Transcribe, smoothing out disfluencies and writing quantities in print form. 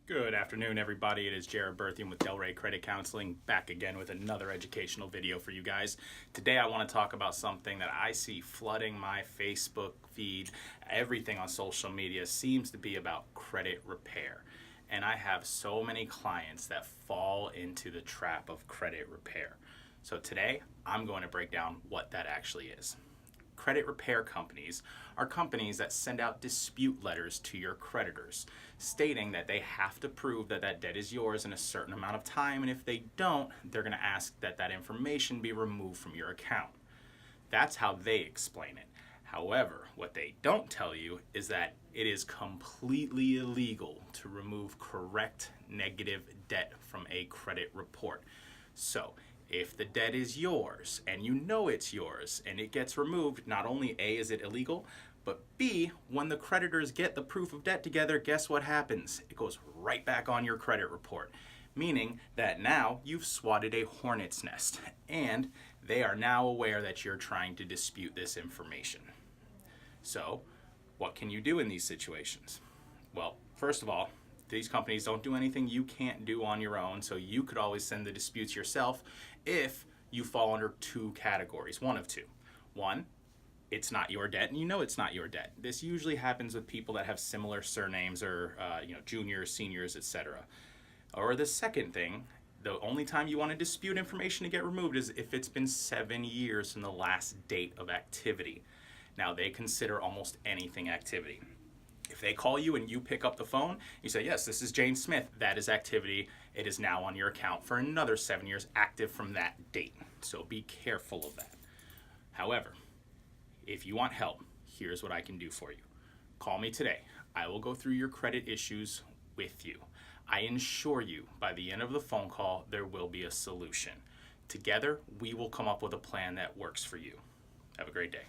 Good afternoon, everybody. It is Jared Berthium with Delray Credit Counseling, back again with another educational video for you guys. Today I want to talk about something that I see flooding my Facebook feed. Everything on social media seems to be about credit repair. And I have so many clients that fall into the trap of credit repair. So today I'm going to break down what that actually is. Credit repair companies are companies that send out dispute letters to your creditors, stating that they have to prove that that debt is yours in a certain amount of time, and if they don't, they're going to ask that that information be removed from your account. That's how they explain it. However, what they don't tell you is that it is completely illegal to remove correct negative debt from a credit report. So, if the debt is yours and you know it's yours and it gets removed, not only A, is it illegal, but B, when the creditors get the proof of debt together, guess what happens? It goes right back on your credit report, meaning that now you've swatted a hornet's nest and they are now aware that you're trying to dispute this information. So, what can you do in these situations? Well, first of all, these companies don't do anything you can't do on your own, so you could always send the disputes yourself if you fall under two categories, one of two. One, it's not your debt and you know it's not your debt. This usually happens with people that have similar surnames or juniors, seniors, etc. Or the second thing, the only time you want to dispute information to get removed is if it's been 7 years from the last date of activity. Now they consider almost anything activity. If they call you and you pick up the phone, you say, yes, this is Jane Smith, that is activity. It is now on your account for another 7 years, active from that date. So be careful of that. However, if you want help, here's what I can do for you. Call me today. I will go through your credit issues with you. I assure you, by the end of the phone call, there will be a solution. Together, we will come up with a plan that works for you. Have a great day.